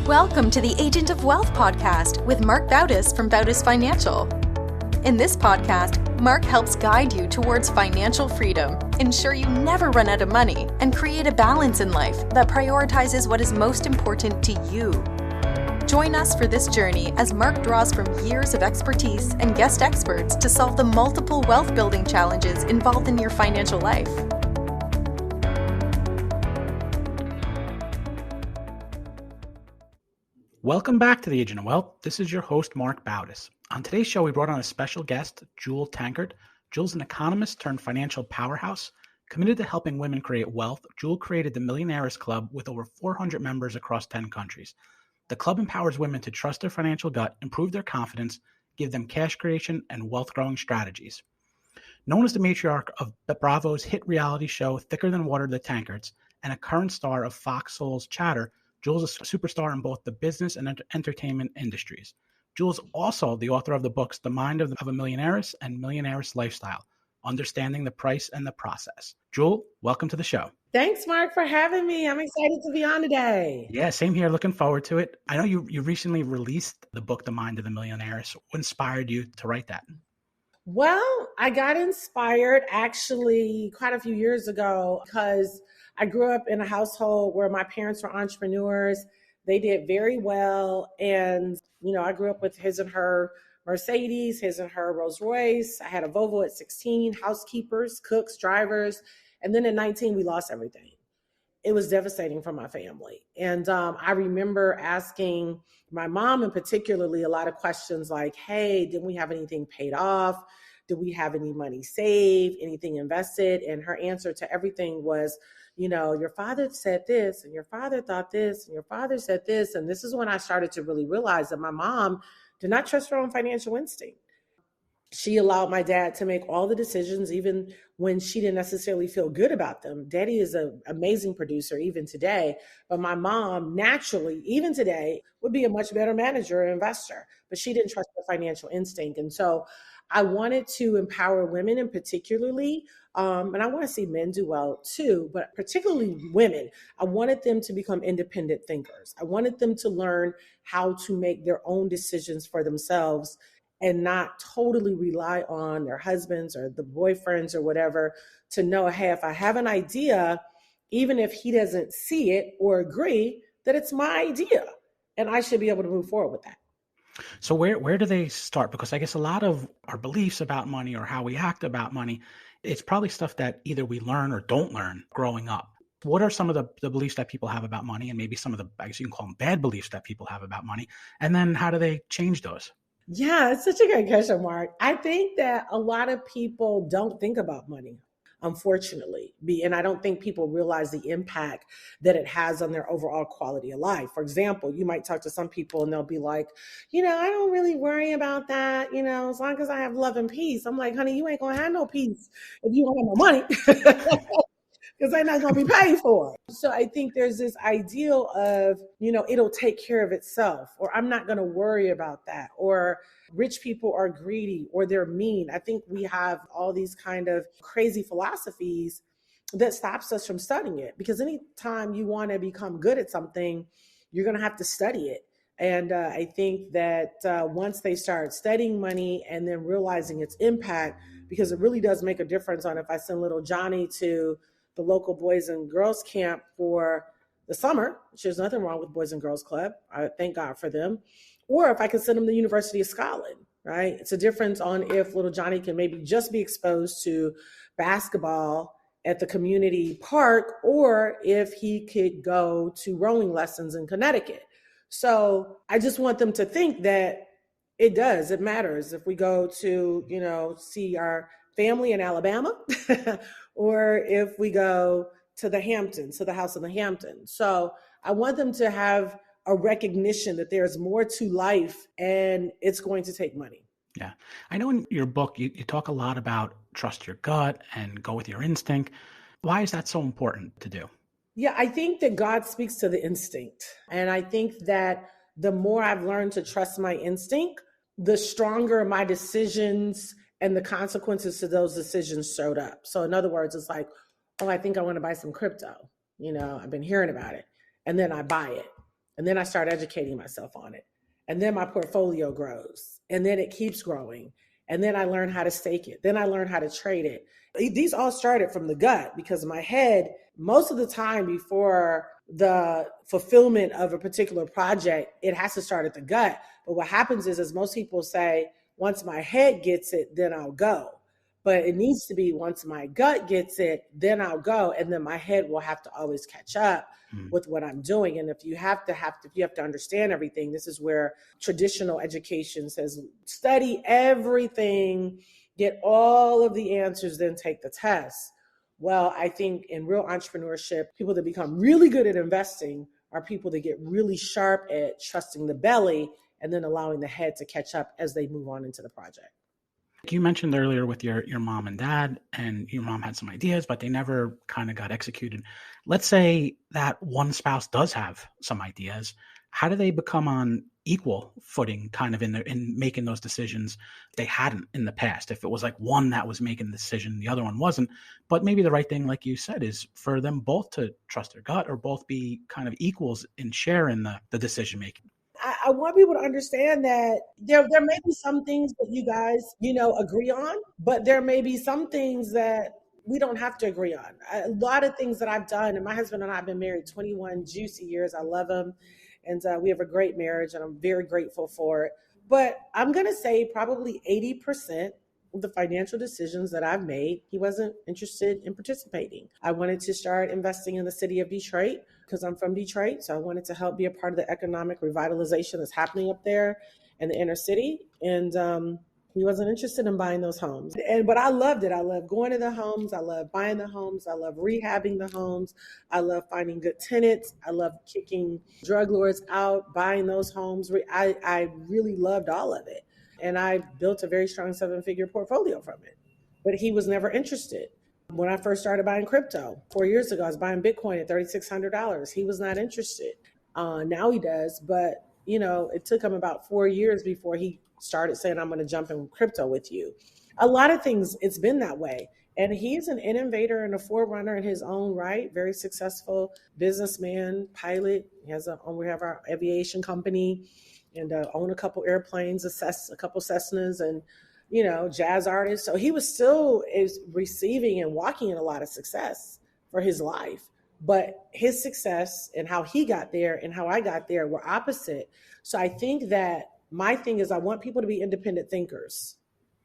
Welcome to the Agent of Wealth podcast with Marc Bautis from Bautis Financial. In this podcast, Marc helps guide you towards financial freedom, ensure you never run out of money, and create a balance in life that prioritizes what is most important to you. Join us for this journey as Marc draws from years of expertise and guest experts to solve the multiple wealth building challenges involved in your financial life. Welcome back to the Agent of Wealth. This is your host, Marc Bautis. On today's show, we brought on a special guest, Jewel Tankard. Jewel's an economist turned financial powerhouse. Committed to helping women create wealth, Jewel created the Millionairess Club with over 400 members across 10 countries. The club empowers women to trust their financial gut, improve their confidence, give them cash creation and wealth growing strategies. Known as the matriarch of Bravo's hit reality show Thicker Than Water, The Tankards, and a current star of Fox Soul's Chatter, Jewel's a superstar in both the business and entertainment industries. Jewel's also the author of the books The Mind of a Millionairess and Millionairess Lifestyle, Understanding the Price and the Process. Jewel, welcome to the show. Thanks, Marc, for having me. I'm excited to be on today. Yeah, same here. Looking forward to it. I know you recently released the book The Mind of the Millionairess. What inspired you to write that? Well, I got inspired actually quite a few years ago because I grew up in a household where my parents were entrepreneurs. They did very well. And, I grew up with his and her Mercedes, his and her Rolls Royce. I had a Volvo at 16, housekeepers, cooks, drivers. And then at 19, we lost everything. It was devastating for my family. And I remember asking my mom, and particularly a lot of questions like, hey, didn't we have anything paid off? Did we have any money saved, anything invested? And her answer to everything was, your father said this, and your father thought this, and your father said this. And this is when I started to really realize that my mom did not trust her own financial instinct. She allowed my dad to make all the decisions, even when she didn't necessarily feel good about them. Daddy is an amazing producer, even today. But my mom, naturally, even today, would be a much better manager and investor. But she didn't trust her financial instinct. And so I wanted to empower women, and particularly, and I want to see men do well too, but particularly women. I wanted them to become independent thinkers. I wanted them to learn how to make their own decisions for themselves and not totally rely on their husbands or the boyfriends or whatever to know, hey, if I have an idea, even if he doesn't see it or agree, that it's my idea and I should be able to move forward with that. So where do they start? Because I guess a lot of our beliefs about money or how we act about money, it's probably stuff that either we learn or don't learn growing up. What are some of the beliefs that people have about money, and maybe some of the, I guess you can call them bad beliefs that people have about money? And then how do they change those? Yeah, it's such a great question, Marc. I think that a lot of people don't think about money, unfortunately. And I don't think people realize the impact that it has on their overall quality of life. For example, you might talk to some people and they'll be like, I don't really worry about that, as long as I have love and peace. I'm like, honey, you ain't gonna have no peace if you don't have no money. Because they're not going to be paid for. So I think there's this ideal of, it'll take care of itself, or I'm not going to worry about that, or rich people are greedy or they're mean. I think we have all these kind of crazy philosophies that stops us from studying it, because anytime you want to become good at something, you're going to have to study it. And I think that once they start studying money and then realizing its impact, because it really does make a difference on if I send little Johnny to the local Boys and Girls Camp for the summer, which there's nothing wrong with Boys and Girls Club. I thank God for them. Or if I can send them to the University of Scotland, right? It's a difference on if little Johnny can maybe just be exposed to basketball at the community park, or if he could go to rowing lessons in Connecticut. So I just want them to think that it matters if we go to, see our family in Alabama, or if we go to the Hamptons, to the house in the Hamptons. So I want them to have a recognition that there's more to life and it's going to take money. Yeah. I know in your book, you talk a lot about trust your gut and go with your instinct. Why is that so important to do? Yeah, I think that God speaks to the instinct. And I think that the more I've learned to trust my instinct, the stronger my decisions and the consequences to those decisions showed up. So in other words, it's like, oh, I think I want to buy some crypto. I've been hearing about it. And then I buy it. And then I start educating myself on it. And then my portfolio grows. And then it keeps growing. And then I learn how to stake it. Then I learn how to trade it. These all started from the gut because my head, most of the time before the fulfillment of a particular project, it has to start at the gut. But what happens is, as most people say, once my head gets it, then I'll go. But it needs to be once my gut gets it, then I'll go. And then my head will have to always catch up with what I'm doing. And if you have to understand everything, this is where traditional education says, study everything, get all of the answers, then take the test. Well, I think in real entrepreneurship, people that become really good at investing are people that get really sharp at trusting the belly and then allowing the head to catch up as they move on into the project. You mentioned earlier with your mom and dad, and your mom had some ideas, but they never kind of got executed. Let's say that one spouse does have some ideas. How do they become on equal footing kind of in making those decisions they hadn't in the past? If it was like one that was making the decision, the other one wasn't, but maybe the right thing, like you said, is for them both to trust their gut or both be kind of equals in sharing the decision making. I want people to understand that there may be some things that you guys, agree on, but there may be some things that we don't have to agree on. A lot of things that I've done, and my husband and I have been married 21 juicy years. I love him. And we have a great marriage, and I'm very grateful for it. But I'm going to say probably 80% of the financial decisions that I've made, he wasn't interested in participating. I wanted to start investing in the city of Detroit because I'm from Detroit. So I wanted to help be a part of the economic revitalization that's happening up there in the inner city. And he wasn't interested in buying those homes. But I loved it. I love going to the homes. I love buying the homes. I love rehabbing the homes. I love finding good tenants. I love kicking drug lords out, buying those homes. I really loved all of it. And I built a very strong 7-figure portfolio from it. But he was never interested. When I first started buying crypto 4 years ago, I was buying Bitcoin at $3,600. He was not interested. Now he does. But, it took him about 4 years before he started saying, I'm going to jump in crypto with you. A lot of things, it's been that way. And he's an innovator and a forerunner in his own right, very successful businessman, pilot. We have our aviation company and own a couple airplanes, a couple Cessnas, and, jazz artist. So he was still receiving and walking in a lot of success for his life. But his success and how he got there and how I got there were opposite. So I think that my thing is I want people to be independent thinkers.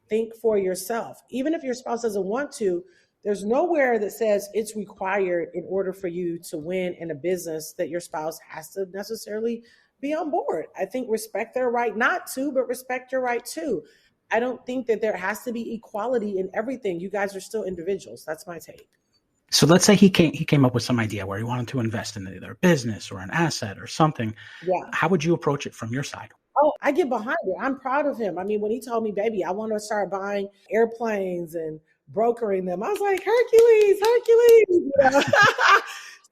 Think for yourself. Even if your spouse doesn't want to, there's nowhere that says it's required in order for you to win in a business that your spouse has to necessarily be on board. I think respect their right not to, but respect your right to. I don't think that there has to be equality in everything. You guys are still individuals. That's my take. So let's say he came up with some idea where he wanted to invest in either a business or an asset or something. Yeah. How would you approach it from your side? Oh, I get behind it. I'm proud of him. I mean, when he told me, baby, I want to start buying airplanes and brokering them, I was like, Hercules.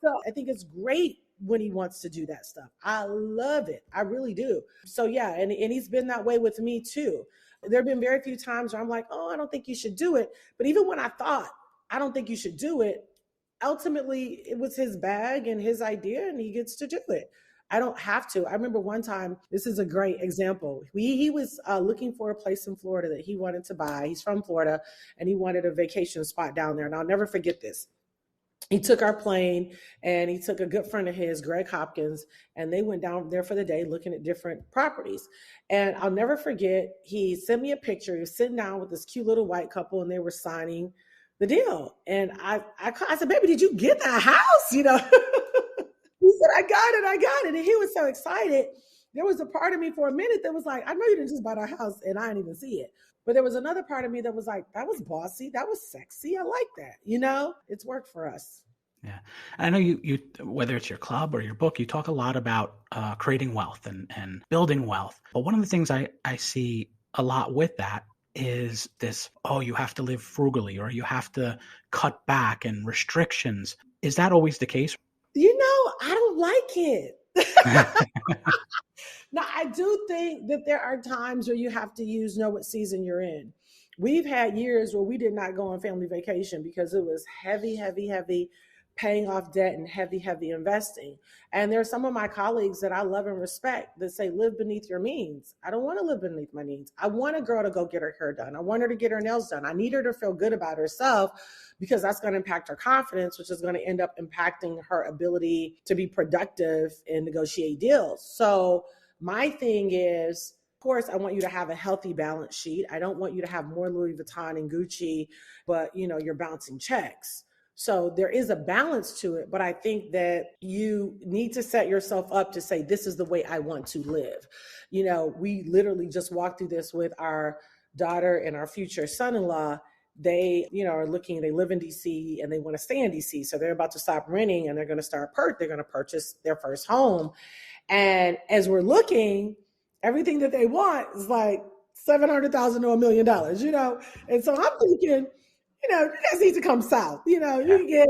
So I think it's great when he wants to do that stuff. I love it. I really do. So yeah, and he's been that way with me too. There have been very few times where I'm like, oh, I don't think you should do it. But even when I thought, I don't think you should do it, ultimately it was his bag and his idea and he gets to do it. I don't have to. I remember one time, this is a great example. He was looking for a place in Florida that he wanted to buy. He's from Florida and he wanted a vacation spot down there. And I'll never forget this. He took our plane and he took a good friend of his, Greg Hopkins, and they went down there for the day looking at different properties. And I'll never forget, he sent me a picture. He was sitting down with this cute little white couple and they were signing the deal. And I said, baby, did you get that house? He said, I got it. And he was so excited. There was a part of me for a minute that was like, I know you didn't just buy that house and I didn't even see it. But there was another part of me that was like, that was bossy. That was sexy. I like that. It's worked for us. Yeah. I know you, whether it's your club or your book, you talk a lot about creating wealth and building wealth. But one of the things I see a lot with that is this, you have to live frugally or you have to cut back and restrictions. Is that always the case? I don't like it. Now, I do think that there are times where you have to know what season you're in. We've had years where we did not go on family vacation because it was heavy paying off debt and heavy, heavy investing. And there are some of my colleagues that I love and respect that say, live beneath your means. I don't want to live beneath my means. I want a girl to go get her hair done. I want her to get her nails done. I need her to feel good about herself because that's going to impact her confidence, which is going to end up impacting her ability to be productive and negotiate deals. So my thing is, of course, I want you to have a healthy balance sheet. I don't want you to have more Louis Vuitton and Gucci, but you're bouncing checks. So there is a balance to it, but I think that you need to set yourself up to say, this is the way I want to live. We literally just walked through this with our daughter and our future son-in-law. They, they live in DC and they want to stay in DC. So they're about to stop renting and they're going to purchase their first home. And as we're looking, everything that they want is like $700,000 to $1 million, And so I'm thinking, you guys need to come south. You can get,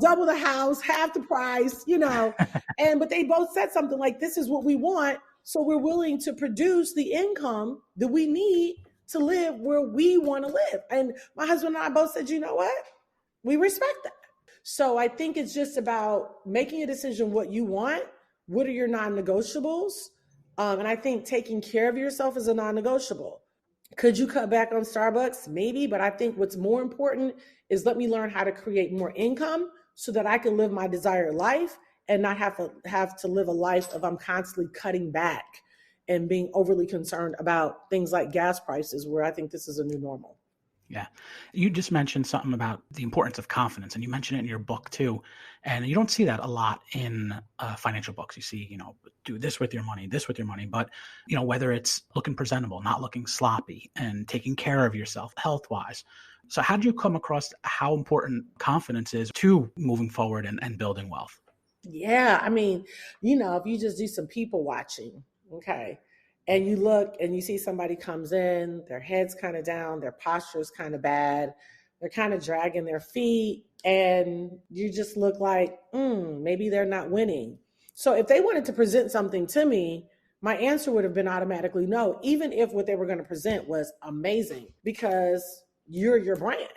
double the house, half the price, but they both said something like, this is what we want. So we're willing to produce the income that we need to live where we want to live. And my husband and I both said, you know what? We respect that. So I think it's just about making a decision what you want. What are your non-negotiables? And I think taking care of yourself is a non-negotiable. Could you cut back on Starbucks? Maybe, but I think what's more important is let me learn how to create more income so that I can live my desired life and not have to live a life of I'm constantly cutting back and being overly concerned about things like gas prices, where I think this is a new normal. Yeah. You just mentioned something about the importance of confidence, and you mentioned it in your book too. And you don't see that a lot in financial books. You see, do this with your money, but, whether it's looking presentable, not looking sloppy, and taking care of yourself health-wise. So how did you come across how important confidence is to moving forward and building wealth? Yeah. I mean, if you just do some people watching, okay, and you look and you see somebody comes in, their head's kind of down, their posture's kind of bad, they're kind of dragging their feet, and you just look like, maybe they're not winning. So if they wanted to present something to me, my answer would have been automatically no, even if what they were going to present was amazing, because you're your brand.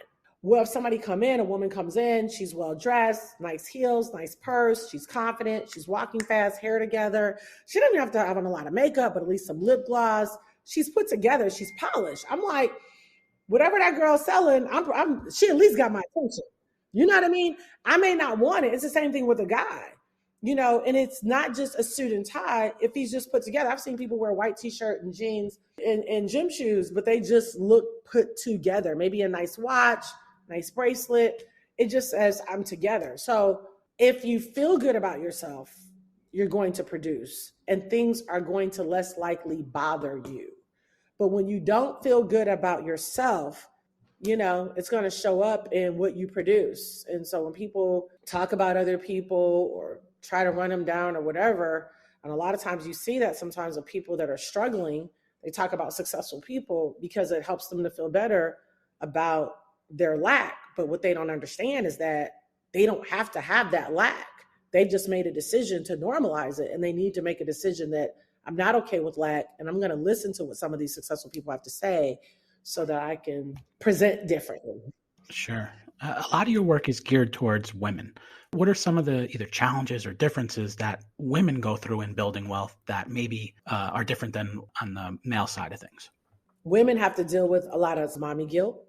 Well, if somebody a woman comes in, she's well-dressed, nice heels, nice purse, she's confident, she's walking fast, hair together. She doesn't have to have on a lot of makeup, but at least some lip gloss. She's put together, she's polished. I'm like, whatever that girl's selling, she at least got my attention. You know what I mean? I may not want it. It's the same thing with a guy, and it's not just a suit and tie. If he's just put together, I've seen people wear a white t-shirt and jeans and gym shoes, but they just look put together. Maybe a nice watch, nice bracelet. It just says I'm together. So if you feel good about yourself, you're going to produce and things are going to less likely bother you. But when you don't feel good about yourself, it's going to show up in what you produce. And so when people talk about other people or try to run them down or whatever, and a lot of times you see that sometimes with people that are struggling, they talk about successful people because it helps them to feel better about their lack. But what they don't understand is that they don't have to have that lack. They just made a decision to normalize it, and they need to make a decision that I'm not okay with lack, and I'm going to listen to what some of these successful people have to say so that I can present differently. Sure. A lot of your work is geared towards women. What are some of the either challenges or differences that women go through in building wealth that maybe are different than on the male side of things? Women have to deal with a lot of mommy guilt,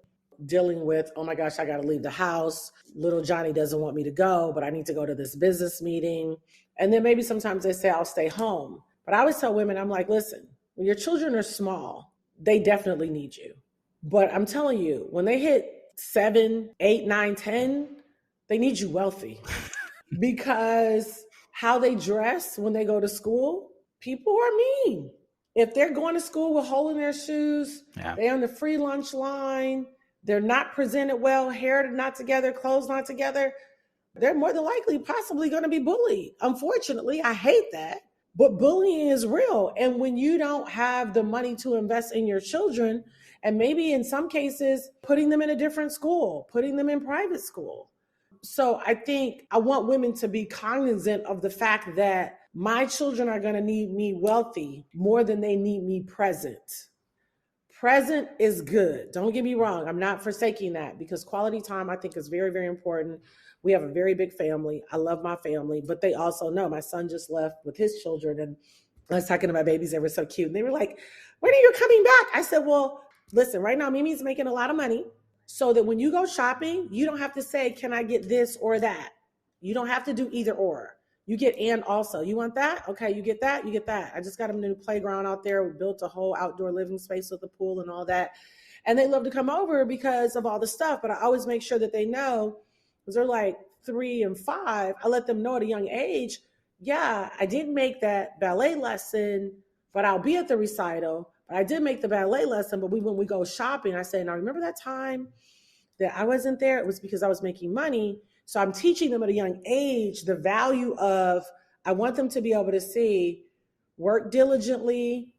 dealing with, oh my gosh, I got to leave the house. Little Johnny doesn't want me to go, but I need to go to this business meeting. And then maybe sometimes they say, I'll stay home. But I always tell women, I'm like, listen, when your children are small, they definitely need you. But I'm telling you, when they hit 7, 8, 9, 10, they need you wealthy because how they dress when they go to school, people are mean. If they're going to school with a hole in their shoes, they're on the free lunch line, they're not presented well, hair not together, clothes not together, they're more than likely possibly going to be bullied. Unfortunately, I hate that, but bullying is real. And when you don't have the money to invest in your children, and maybe in some cases, putting them in a different school, putting them in private school. So I think I want women to be cognizant of the fact that my children are going to need me wealthy more than they need me present. Present is good. Don't get me wrong. I'm not forsaking that because quality time I think is very, very important. We have a very big family. I love my family, but they also know my son just left with his children. And I was talking to my babies. They were so cute. And they were like, when are you coming back? I said, well, listen, right now, Mimi's making a lot of money so that when you go shopping, you don't have to say, can I get this or that? You don't have to do either or. You get and also. You want that? Okay, you get that, you get that. I just got them a new playground out there. We built a whole outdoor living space with a pool and all that. And they love to come over because of all the stuff. But I always make sure that they know, because they're like 3 and 5. I let them know at a young age, yeah, I didn't make that ballet lesson, but I'll be at the recital. But I did make the ballet lesson, but when we go shopping, I say, now remember that time that I wasn't there? It was because I was making money. So I'm teaching them at a young age the value of, I want them to be able to see, work diligently,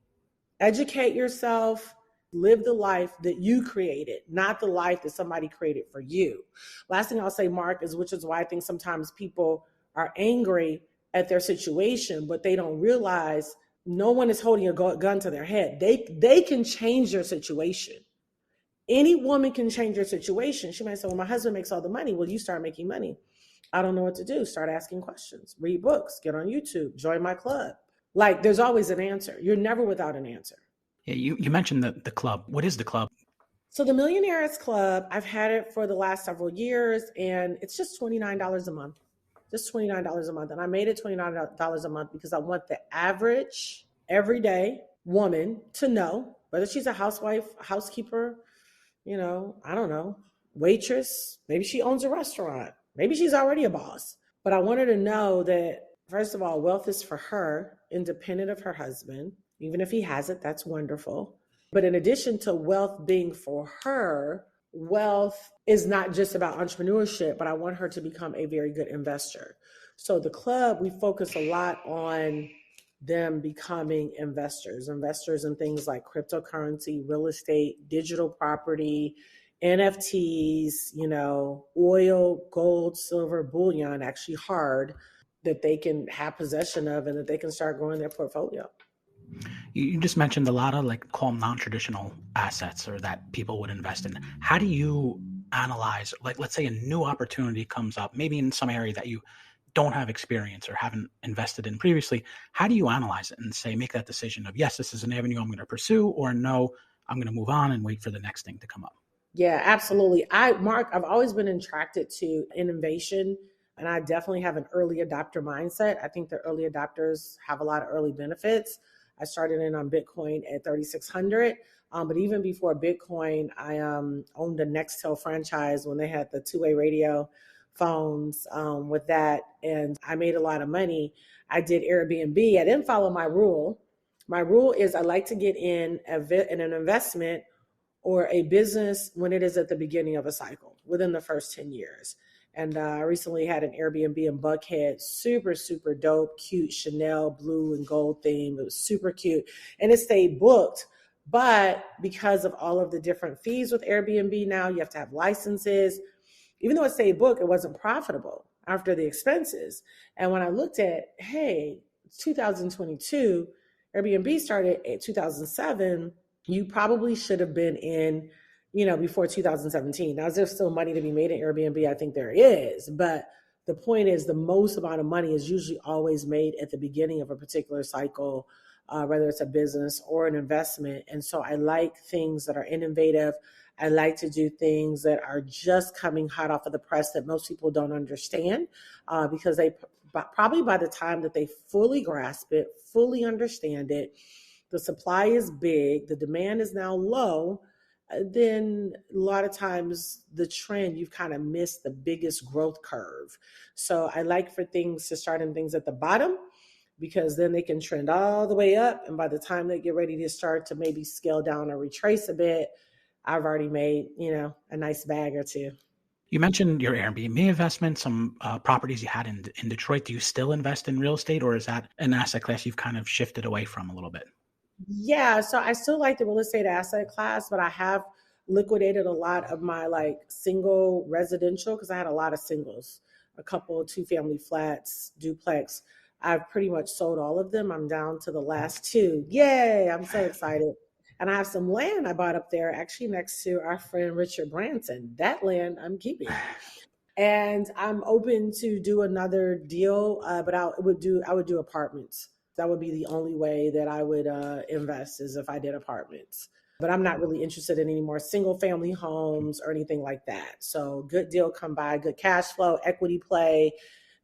educate yourself, live the life that you created, not the life that somebody created for you. Last thing I'll say, Mark, is which is why I think sometimes people are angry at their situation, but they don't realize no one is holding a gun to their head. They can change their situation. Any woman can change her situation. She might say, well, my husband makes all the money. Well, you start making money. I don't know what to do. Start asking questions, read books, get on YouTube, join my club. Like, there's always an answer. You're never without an answer. Yeah, you mentioned the club. What is the club? So the Millionairess Club, I've had it for the last several years, and it's just $29 a month. Just $29 a month. And I made it $29 a month because I want the average, everyday woman to know, whether she's a housewife, housekeeper, I don't know, waitress, maybe she owns a restaurant, maybe she's already a boss. But I want her to know that, first of all, wealth is for her, independent of her husband. Even if he has it, that's wonderful. But in addition to wealth being for her, wealth is not just about entrepreneurship, but I want her to become a very good investor. So the club, we focus a lot on them becoming investors in things like cryptocurrency, real estate, digital property, NFTs, oil, gold, silver, bullion, actually hard, that they can have possession of and that they can start growing their portfolio. You just mentioned a lot of call them non-traditional assets or that people would invest in. How do you analyze, let's say a new opportunity comes up, maybe in some area that you don't have experience or haven't invested in previously? How do you analyze it and say, make that decision of, yes, this is an avenue I'm going to pursue, or no, I'm going to move on and wait for the next thing to come up? Yeah, absolutely. Mark, I've always been attracted to innovation, and I definitely have an early adopter mindset. I think the early adopters have a lot of early benefits. I started in on Bitcoin at 3,600. But even before Bitcoin, I owned a Nextel franchise when they had the two-way radio phones with that. And I made a lot of money. I did Airbnb. I didn't follow my rule. My rule is I like to get in an investment or a business when it is at the beginning of a cycle within the first 10 years. And I recently had an Airbnb in Buckhead, super, super dope, cute Chanel blue and gold theme. It was super cute. And it stayed booked. But because of all of the different fees with Airbnb now, you have to have licenses. Even though it stayed booked, it wasn't profitable after the expenses. And when I looked at, hey, it's 2022, Airbnb started in 2007, you probably should have been in before 2017. Now, is there still money to be made in Airbnb? I think there is. But the point is, the most amount of money is usually always made at the beginning of a particular cycle, whether it's a business or an investment. And so I like things that are innovative. I like to do things that are just coming hot off of the press that most people don't understand, because they probably by the time that they fully grasp it, fully understand it, the supply is big, the demand is now low, then a lot of times the trend, you've kind of missed the biggest growth curve. So I like for things to start in things at the bottom, because then they can trend all the way up. And by the time they get ready to start to maybe scale down or retrace a bit, I've already made, a nice bag or two. You mentioned your Airbnb investment, some properties you had in Detroit. Do you still invest in real estate, or is that an asset class you've kind of shifted away from a little bit? Yeah, so I still like the real estate asset class, but I have liquidated a lot of my single residential, because I had a lot of singles, a couple of 2-family flats, duplex. I've pretty much sold all of them. I'm down to the last 2. Yay, I'm so excited. And I have some land I bought up there actually next to our friend Richard Branson. That land I'm keeping. And I'm open to do another deal, but I would do apartments. That would be the only way that I would invest, is if I did apartments. But I'm not really interested in any more single family homes or anything like that. So good deal come by, good cash flow, equity play,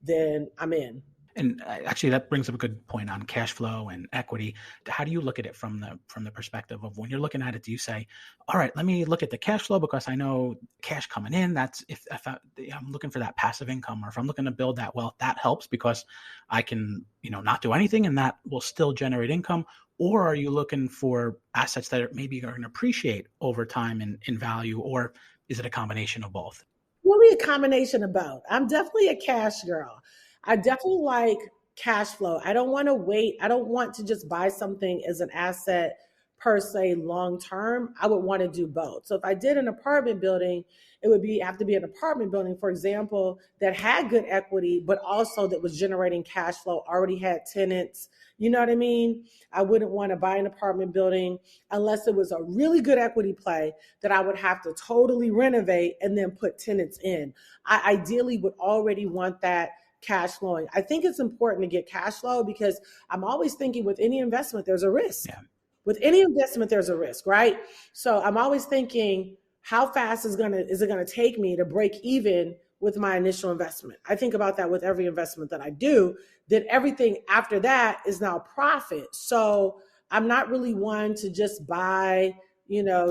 then I'm in. And actually, that brings up a good point on cash flow and equity. How do you look at it from the perspective of, when you're looking at it, do you say, all right, let me look at the cash flow because I know cash coming in, that's if I'm looking for that passive income, or if I'm looking to build that wealth, that helps because I can, not do anything and that will still generate income? Or are you looking for assets that maybe are going to appreciate over time in value, or is it a combination of both? Really a combination of both. I'm definitely a cash girl. I definitely like cash flow. I don't want to wait. I don't want to just buy something as an asset per se long term. I would want to do both. So if I did an apartment building, it would have to be an apartment building, for example, that had good equity, but also that was generating cash flow, already had tenants. You know what I mean? I wouldn't want to buy an apartment building unless it was a really good equity play that I would have to totally renovate and then put tenants in. I ideally would already want that cash flowing. I think it's important to get cash flow because I'm always thinking with any investment, there's a risk. Yeah. With any investment, there's a risk, right? So I'm always thinking, how fast is it gonna take me to break even with my initial investment? I think about that with every investment that I do. Then everything after that is now profit. So I'm not really one to just buy,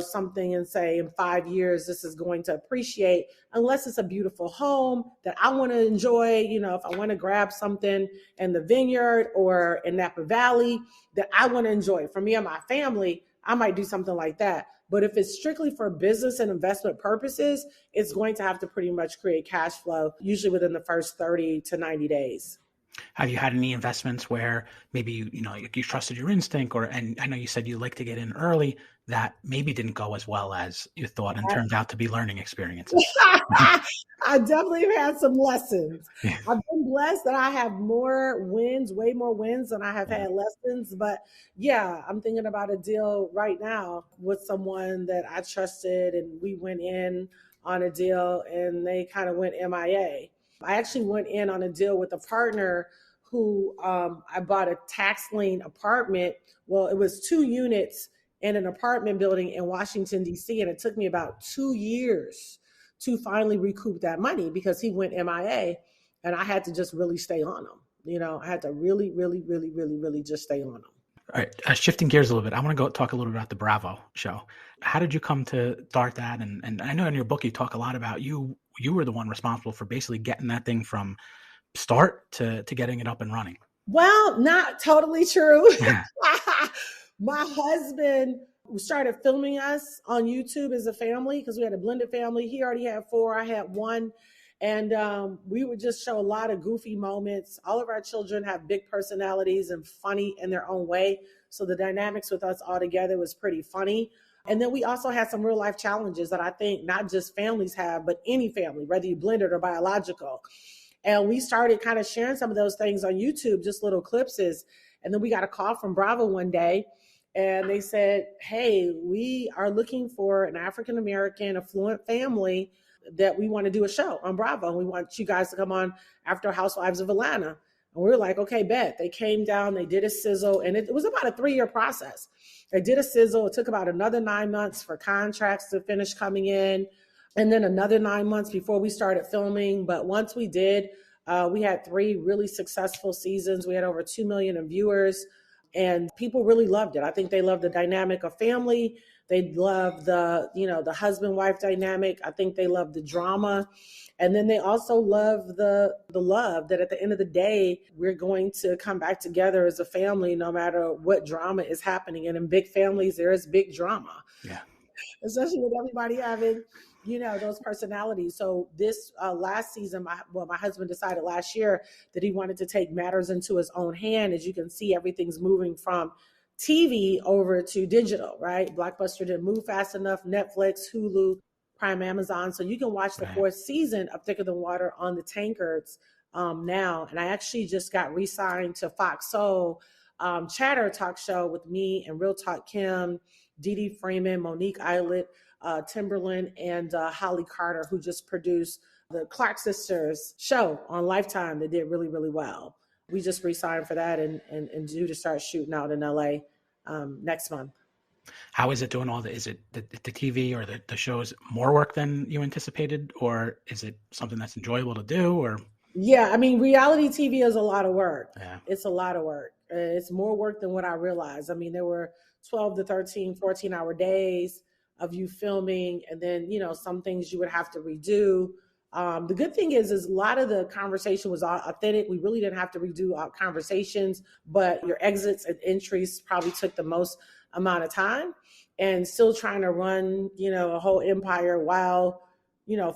something and say in 5 years this is going to appreciate, unless it's a beautiful home that I want to enjoy. If I want to grab something in the vineyard or in Napa Valley that I want to enjoy for me and my family, I might do something like that. But if it's strictly for business and investment purposes, it's going to have to pretty much create cash flow, usually within the first 30 to 90 days. Have you had any investments where maybe you trusted your instinct, and I know you said you like to get in early, that maybe didn't go as well as you thought and turned out to be learning experiences? I definitely have had some lessons. Yeah. I've been blessed that I have more wins, way more wins than I have Yeah. had lessons. But yeah, I'm thinking about a deal right now with someone that I trusted, and we went in on a deal and they kind of went MIA. I actually went in on a deal with a partner who I bought a tax lien apartment. Well, it was 2 units in an apartment building in Washington, D.C. And it took me about 2 years to finally recoup that money because he went MIA and I had to just really stay on him. I had to really, really, really, really, really just stay on him. All right. Shifting gears a little bit, I want to go talk a little bit about the Bravo show. How did you come to start that? And I know in your book you talk a lot about you were the one responsible for basically getting that thing from start to getting it up and running. Well, not totally true. My husband started filming us on YouTube as a family because we had a blended family. He already had 4, I had 1. And we would just show a lot of goofy moments. All of our children have big personalities and funny in their own way. So the dynamics with us all together was pretty funny. And then we also had some real life challenges that I think not just families have, but any family, whether you blended or biological. And we started kind of sharing some of those things on YouTube, just little clipses. And then we got a call from Bravo one day and they said, hey, we are looking for an African-American affluent family that we want to do a show on Bravo. And we want you guys to come on after Housewives of Atlanta. And we were like, okay, bet. They came down, they did a sizzle, and it was about a 3-year process. They did a sizzle. It took about another 9 months for contracts to finish coming in, and then another 9 months before we started filming. But once we did, we had 3 really successful seasons. We had over 2 million in viewers, and people really loved it. I think they loved the dynamic of family. They love the husband-wife dynamic. I think they love the drama. And then they also love the love that at the end of the day, we're going to come back together as a family, no matter what drama is happening. And in big families, there is big drama. Yeah. Especially with everybody having, those personalities. So this last season, my husband decided last year that he wanted to take matters into his own hand. As you can see, everything's moving from TV over to digital, right? Blockbuster didn't move fast enough. Netflix, Hulu, Prime, Amazon. So you can watch the 4th season of Thicker Than Water on the Tankards now. And I actually just got re-signed to Fox Soul Chatter Talk Show with me and Real Talk Kim, Dee Dee Freeman, Monique Eilert, Timberland, and Holly Carter, who just produced the Clark sisters show on Lifetime that did really, really well. We just re-signed for that and due to start shooting out in LA next month. How is it doing is it the TV or the shows more work than you anticipated, or is it something that's enjoyable to do? Or yeah, I mean, reality TV is a lot of work. Yeah. It's a lot of work. It's more work than what I realized. I mean, there were 12 to 13, 14-hour days of you filming, and then, some things you would have to redo. The good thing is a lot of the conversation was authentic. We really didn't have to redo our conversations, but your exits and entries probably took the most amount of time, and still trying to run, a whole empire while,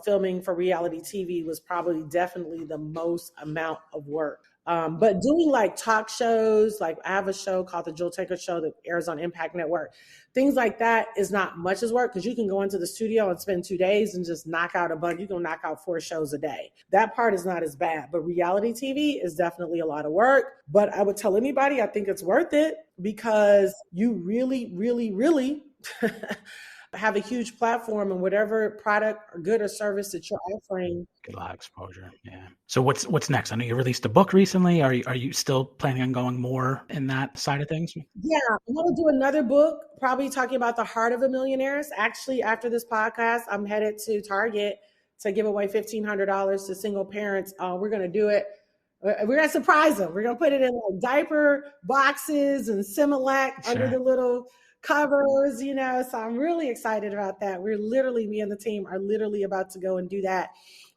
filming for reality TV was probably definitely the most amount of work. But doing like talk shows, like I have a show called the Jewel Tankard Show that airs on Impact Network. Things like that is not much as work because you can go into the studio and spend 2 days and just knock out a bunch. You can knock out 4 shows a day. That part is not as bad, but reality TV is definitely a lot of work. But I would tell anybody, I think it's worth it because you really, really, really have a huge platform, and whatever product or good or service that you're offering. Get a lot of exposure. Yeah. So what's next? I know you released a book recently. Are you still planning on going more in that side of things? Yeah, I'm going to do another book, probably talking about the heart of a millionaire. Actually, after this podcast, I'm headed to Target to give away $1,500 to single parents. We're going to do it. We're going to surprise them. We're going to put it in like diaper boxes and Similac under the little covers, so I'm really excited about that. Me and the team are literally about to go and do that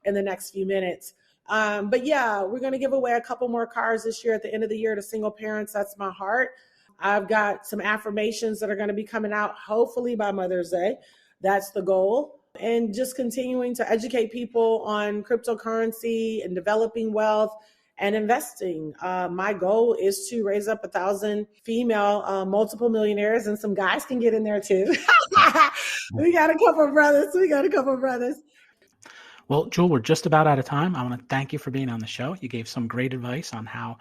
in the next few minutes. But yeah, we're going to give away a couple more cars this year at the end of the year to single parents. That's my heart. I've got some affirmations that are going to be coming out hopefully by Mother's Day. That's the goal. And just continuing to educate people on cryptocurrency and developing wealth and investing. My goal is to raise up 1,000 female multiple millionaires, and some guys can get in there too. We got a couple of brothers. Well, Jewel, we're just about out of time. I want to thank you for being on the show. You gave some great advice on how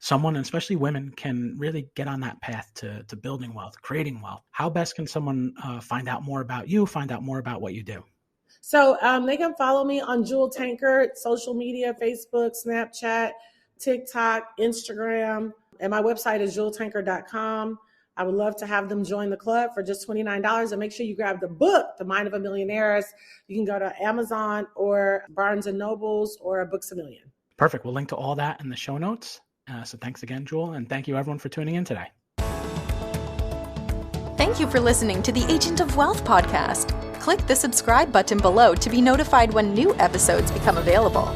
someone, and especially women, can really get on that path to building wealth, creating wealth. How best can someone find out more about you, find out more about what you do? So they can follow me on Jewel Tankard, social media, Facebook, Snapchat, TikTok, Instagram, and my website is jeweltankard.com. I would love to have them join the club for just $29. And make sure you grab the book, The Mind of a Millionairess. You can go to Amazon or Barnes & Nobles or Books A Million. Perfect. We'll link to all that in the show notes. So thanks again, Jewel. And thank you everyone for tuning in today. Thank you for listening to the Agent of Wealth podcast. Click the subscribe button below to be notified when new episodes become available.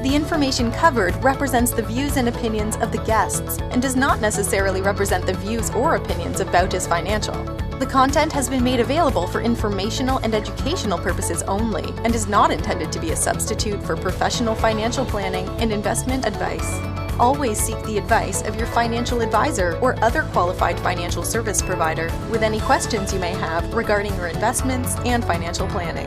The information covered represents the views and opinions of the guests and does not necessarily represent the views or opinions of Bautis Financial. The content has been made available for informational and educational purposes only and is not intended to be a substitute for professional financial planning and investment advice. Always seek the advice of your financial advisor or other qualified financial service provider with any questions you may have regarding your investments and financial planning.